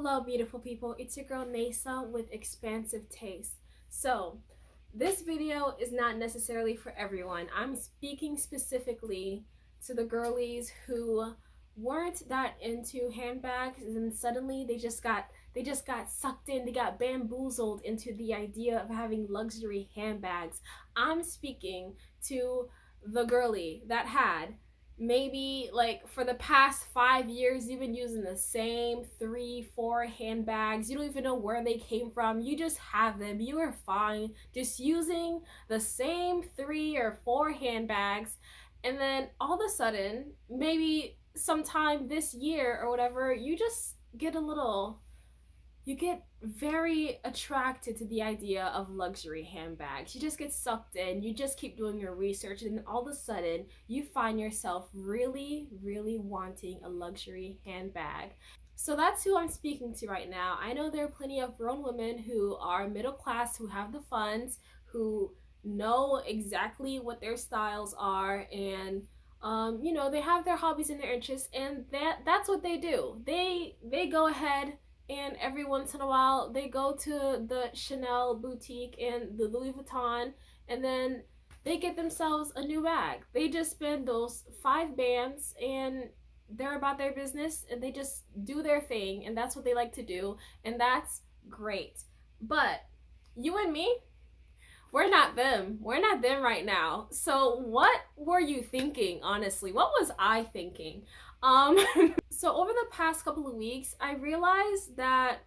Hello, beautiful people. It's your girl Nasa with Expansive Taste. So, this video is not necessarily for everyone. I'm speaking specifically to the girlies who weren't that into handbags, and then suddenly they just got sucked in. They got bamboozled into the idea of having luxury handbags. I'm speaking to the girly that had maybe like for the past 5 years you've been using the same 3 4 handbags. You don't even know where they came from, you just have them, you are fine just using the same 3 or 4 handbags. And then all of a sudden, maybe sometime this year or whatever, you just get a little, you get very attracted to the idea of luxury handbags. You just get sucked in, you just keep doing your research, and then all of a sudden you find yourself really, really wanting a luxury handbag. So that's who I'm speaking to right now. I know there are plenty of grown women who are middle class, who have the funds, who know exactly what their styles are, and they have their hobbies and their interests, and that's what they do. They go ahead and every once in a while they go to the Chanel boutique and the Louis Vuitton, and then they get themselves a new bag. They just spend those 5 bands and they're about their business and they just do their thing, and that's what they like to do, and that's great. But you and me, we're not them. We're not them right now. So what were you thinking, honestly? What was I thinking? Um so over the past couple of weeks, I realized that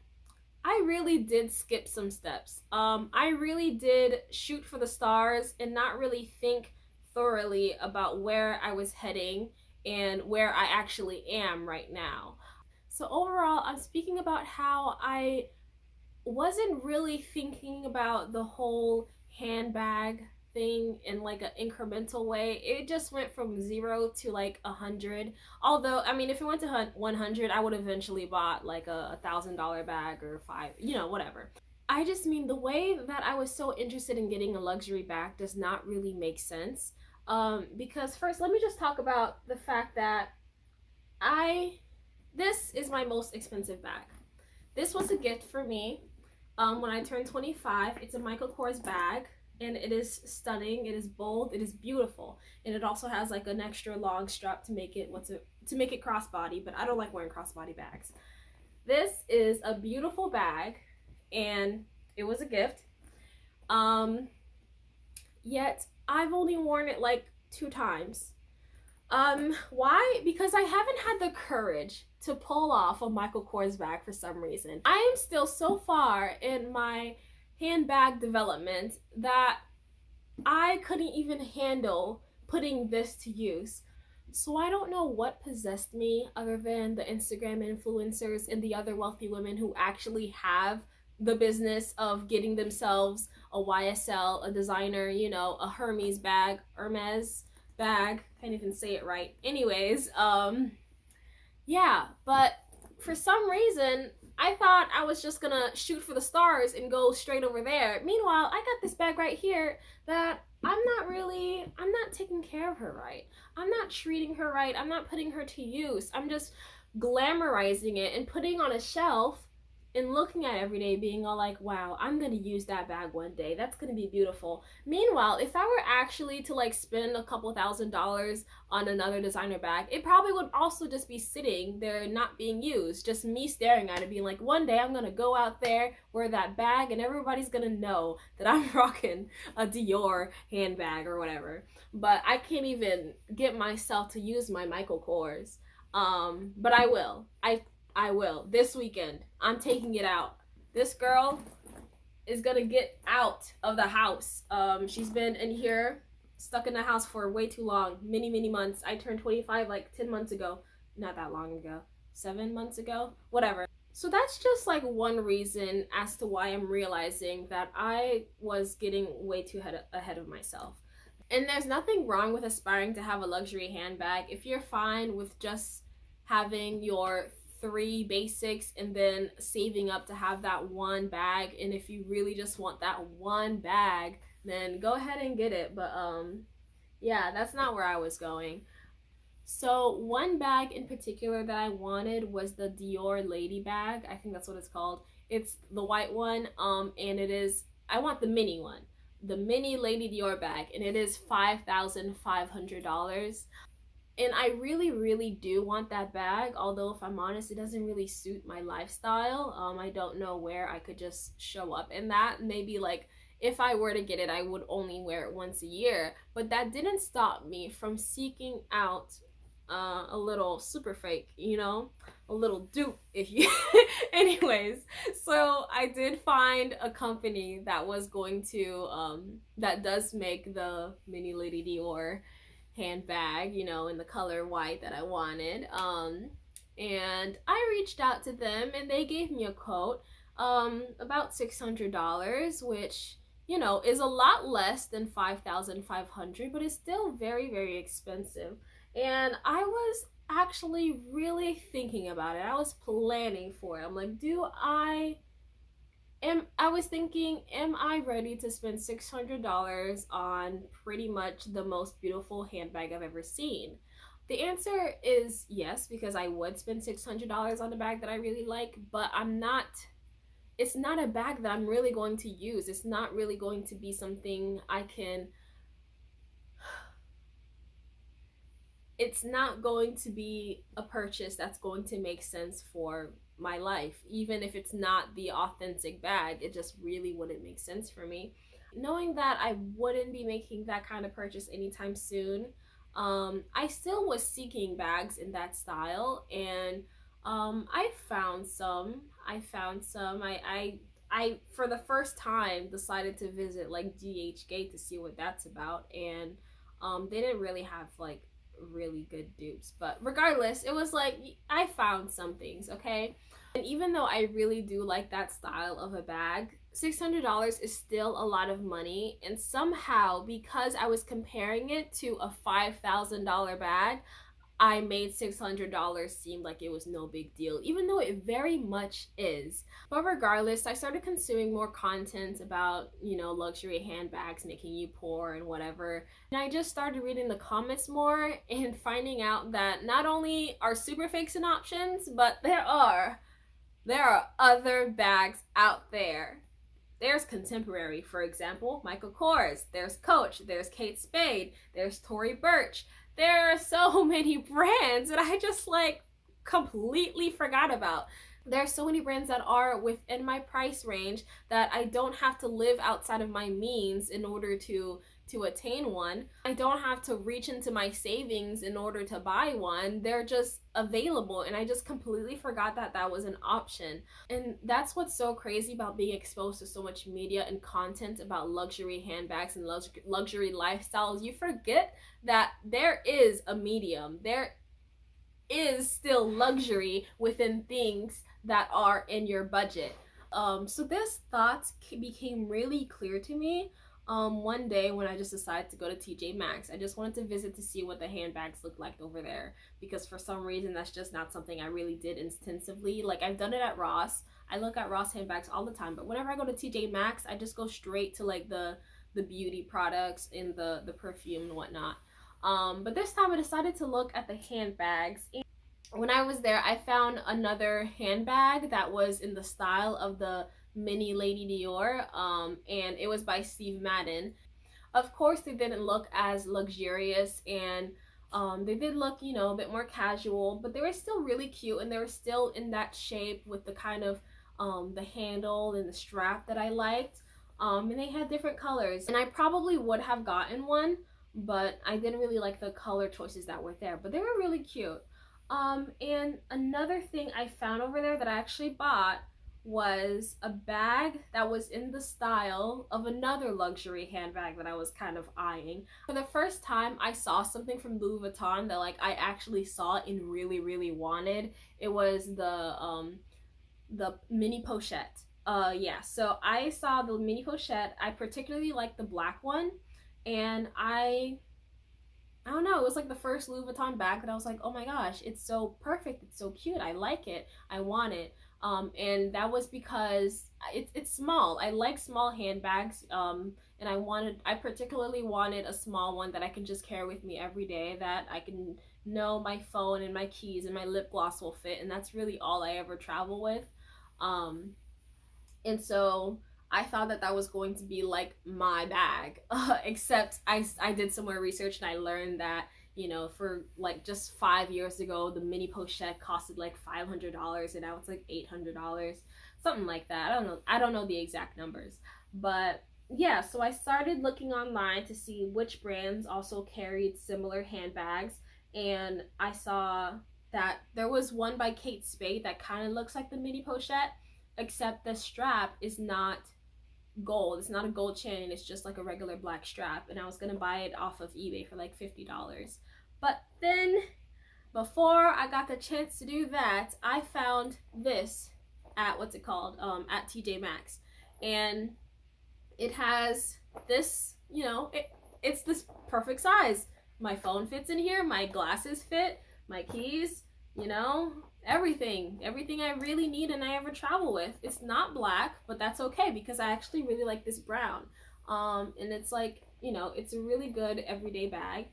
I really did skip some steps. I really did shoot for the stars and not really think thoroughly about where I was heading and where I actually am right now. So overall, I'm speaking about how I wasn't really thinking about the whole handbag thing in like an incremental way. It just went from 0 to like 100. Although, I mean, if it went to 100, I would eventually bought like a $1,000 bag or five, whatever. I just mean the way that I was so interested in getting a luxury bag does not really make sense. Because first, let me just talk about the fact that this is my most expensive bag. This was a gift for me when I turned 25. It's a Michael Kors bag, and it is stunning. It is bold. It is beautiful, and it also has like an extra long strap to make it crossbody. But I don't like wearing crossbody bags. This is a beautiful bag, and it was a gift. Yet I've only worn it like 2 times. Why? Because I haven't had the courage to pull off a Michael Kors bag for some reason. I am still so far in my handbag development that I couldn't even handle putting this to use. So I don't know what possessed me other than the Instagram influencers and the other wealthy women who actually have the business of getting themselves a YSL, a designer, a Hermes bag. Can't even say it right. Anyways, yeah, but for some reason, I thought I was just gonna shoot for the stars and go straight over there. Meanwhile, I got this bag right here that I'm not taking care of her right. I'm not treating her right. I'm not putting her to use. I'm just glamorizing it and putting on a shelf and looking at it every day, being all like, wow, I'm gonna use that bag one day. That's gonna be beautiful. Meanwhile, if I were actually to like spend a couple $1,000s on another designer bag, it probably would also just be sitting there not being used. Just me staring at it, being like, one day I'm gonna go out there, wear that bag, and everybody's gonna know that I'm rocking a Dior handbag or whatever. But I can't even get myself to use my Michael Kors. But I will. I will. This weekend, I'm taking it out. This girl is gonna get out of the house. She's been in here, stuck in the house for way too long. Many months. I turned 25 like 10 months ago. Not that long ago. 7 months ago? Whatever. So that's just like one reason as to why I'm realizing that I was getting way too ahead of myself. And there's nothing wrong with aspiring to have a luxury handbag if you're fine with just having your 3 basics and then saving up to have that one bag. And if you really just want that one bag, then go ahead and get it. But yeah, that's not where I was going. So one bag in particular that I wanted was the Dior Lady bag. I think that's what it's called. It's the white one, and it is, I want the mini one, the mini Lady Dior bag, and it is $5,500. And I really, really do want that bag. Although, if I'm honest, it doesn't really suit my lifestyle. I don't know where I could just show up in that. Maybe like if I were to get it, I would only wear it once a year. But that didn't stop me from seeking out a little super fake, you know, a little dupe, if you. Anyways, so I did find a company that was going to that does make the mini Lady Dior handbag, you know, in the color white that I wanted. And I reached out to them and they gave me a quote, about $600, which, you know, is a lot less than 5,500, but it's still very, very expensive. And I was actually really thinking about it. I was planning for it. I'm like, I was thinking, am I ready to spend $600 on pretty much the most beautiful handbag I've ever seen? The answer is yes, because I would spend $600 on a bag that I really like, but it's not a bag that I'm really going to use. It's not really going to be something it's not going to be a purchase that's going to make sense for my life. Even if it's not the authentic bag, it just really wouldn't make sense for me. Knowing that I wouldn't be making that kind of purchase anytime soon, I still was seeking bags in that style, and I found some. I for the first time decided to visit like DH Gate to see what that's about, and they didn't really have like really good dupes, but regardless, it was like I found some things, okay? And even though I really do like that style of a bag, $600 is still a lot of money. And somehow, because I was comparing it to a $5,000 bag, I made $600 seem like it was no big deal, even though it very much is. But regardless, I started consuming more content about, you know, luxury handbags making you poor and whatever. And I just started reading the comments more and finding out that not only are super fakes an options, but there are other bags out there. There's Contemporary, for example, Michael Kors. There's Coach. There's Kate Spade. There's Tory Burch. There are so many brands that I just like completely forgot about. There are so many brands that are within my price range that I don't have to live outside of my means in order to attain one. I don't have to reach into my savings in order to buy one. They're just available, and I just completely forgot that that was an option. And that's what's so crazy about being exposed to so much media and content about luxury handbags and luxury lifestyles. You forget that there is a medium. There is still luxury within things that are in your budget. So this thought became really clear to me one day when I just decided to go to TJ Maxx. I just wanted to visit to see what the handbags look like over there, because for some reason that's just not something I really did intensively. Like, I've done it at Ross. I look at Ross handbags all the time, but whenever I go to TJ Maxx, I just go straight to like the beauty products and the perfume and whatnot. But this time I decided to look at the handbags. And when I was there, I found another handbag that was in the style of the mini Lady Dior, and it was by Steve Madden. Of course, they didn't look as luxurious, and they did look, you know, a bit more casual, but they were still really cute, and they were still in that shape with the kind of the handle and the strap that I liked. And they had different colors, and I probably would have gotten one, but I didn't really like the color choices that were there, but they were really cute. And another thing I found over there that I actually bought was a bag that was in the style of another luxury handbag that I was kind of eyeing. For the first time, I saw something from Louis Vuitton that like I actually saw and really, really wanted. It was the mini pochette. Yeah, so I saw the mini pochette. I particularly liked the black one, and I don't know, it was like the first Louis Vuitton bag that I was like, oh my gosh, it's so perfect, it's so cute, I like it, I want it. And that was because it's small. I like small handbags, and I particularly wanted a small one that I can just carry with me every day, that I can know my phone and my keys and my lip gloss will fit, and that's really all I ever travel with. Um, and so I thought that that was going to be like my bag, except I did some more research and I learned that, you know, for like just 5 years ago, the mini pochette costed like $500 and now it's like $800, something like that. I don't know the exact numbers, but yeah. So I started looking online to see which brands also carried similar handbags, and I saw that there was one by Kate Spade that kind of looks like the mini pochette, except the strap is not gold. It's not a gold chain. It's just like a regular black strap. And I was gonna buy it off of eBay for like $50. But then, before I got the chance to do that, I found this at what's it called? At TJ Maxx, and it has this. You know, it's this perfect size. My phone fits in here. My glasses fit. My keys. You know, everything I really need and I ever travel with. It's not black, but that's okay because I actually really like this brown. And it's like, you know, it's a really good everyday bag.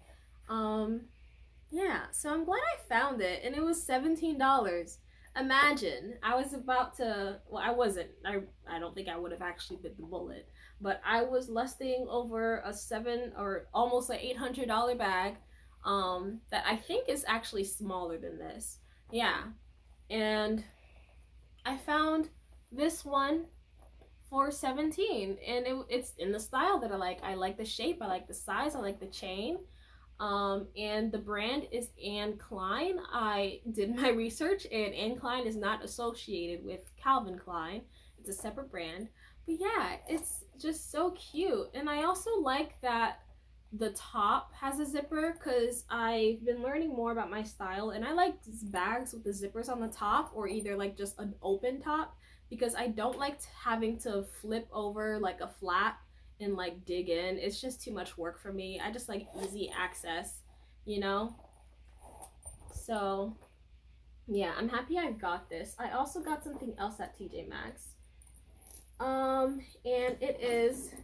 um yeah, so I'm glad I found it, and it was $17. Imagine, I was about to, well, I wasn't, I don't think I would have actually bit the bullet, but I was lusting over a seven or almost an $800 bag, that I think is actually smaller than this. Yeah, and I found this one for 17, and it's in the style that I like. I like the shape, I like the size, I like the chain. And the brand is Anne Klein. I did my research, and Anne Klein is not associated with Calvin Klein. It's a separate brand. But yeah, it's just so cute. And I also like that the top has a zipper, because I've been learning more about my style, and I like bags with the zippers on the top, or either like just an open top, because I don't like having to flip over like a flap and like dig in. It's just too much work for me. I just like easy access, you know? So yeah, I'm happy I got this. I also got something else at TJ Maxx. And it is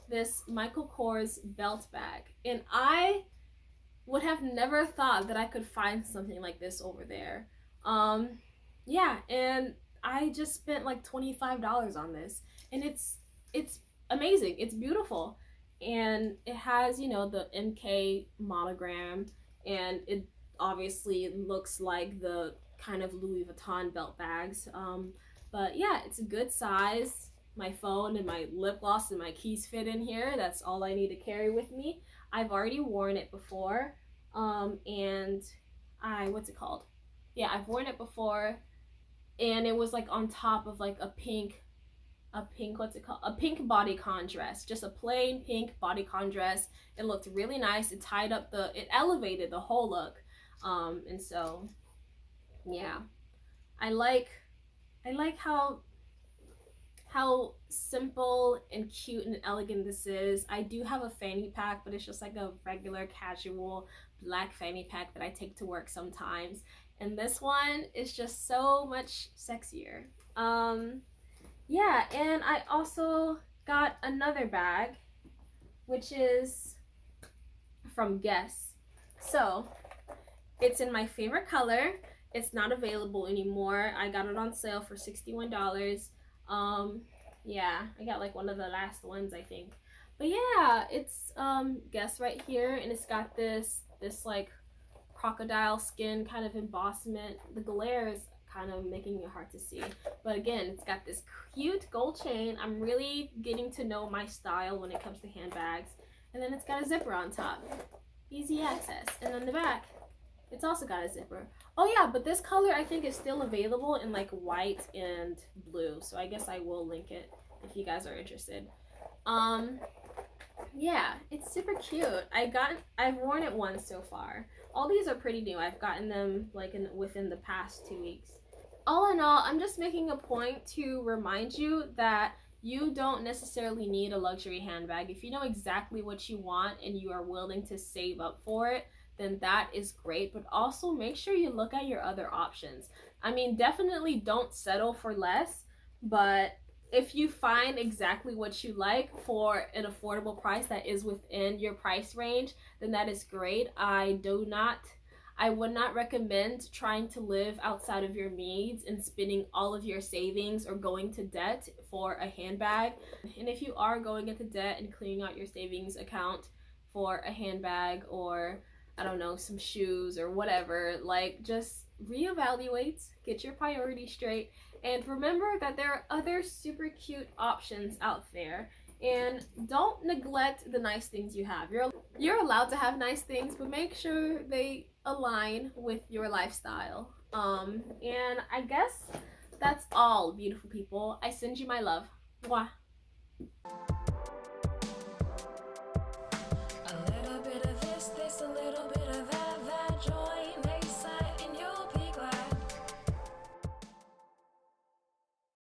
this Michael Kors belt bag. And I would have never thought that I could find something like this over there. Yeah, and I just spent like $25 on this. And it's amazing. It's beautiful. And it has, you know, the MK monogram, and it obviously looks like the kind of Louis Vuitton belt bags. But yeah, it's a good size. My phone and my lip gloss and my keys fit in here. That's all I need to carry with me. I've already worn it before. And what's it called? Yeah, I've worn it before, and it was like on top of like a pink, what's it called? A pink bodycon dress. Just a plain pink bodycon dress. It looked really nice. It tied up it elevated the whole look. And so, yeah. I like how simple and cute and elegant this is. I do have a fanny pack, but it's just like a regular casual black fanny pack that I take to work sometimes. And this one is just so much sexier. Yeah, and I also got another bag, which is from Guess. So, it's in my favorite color. It's not available anymore. I got it on sale for $61. Yeah, I got like one of the last ones, I think. But yeah, it's Guess right here, and it's got this like crocodile skin kind of embossment. The glare is kind of making it hard to see, but again, it's got this cute gold chain. I'm really getting to know my style when it comes to handbags. And then it's got a zipper on top, easy access. And then the back, it's also got a zipper. Oh yeah, but this color I think is still available in like white and blue, so I guess I will link it if you guys are interested. Yeah, it's super cute. I've worn it once so far. All these are pretty new. I've gotten them like within the past 2 weeks. All in all, I'm just making a point to remind you that you don't necessarily need a luxury handbag. If you know exactly what you want and you are willing to save up for it, then that is great. But also make sure you look at your other options. I mean, definitely don't settle for less, but if you find exactly what you like for an affordable price that is within your price range, then that is great. I do not I would not recommend trying to live outside of your means and spending all of your savings or going to debt for a handbag. And if you are going into debt and cleaning out your savings account for a handbag, or I don't know, some shoes or whatever, like, just reevaluate, get your priorities straight, and remember that there are other super cute options out there. And don't neglect the nice things you have. You're allowed to have nice things, but make sure they align with your lifestyle. And I guess that's all, beautiful people. I send you my love. Mwah.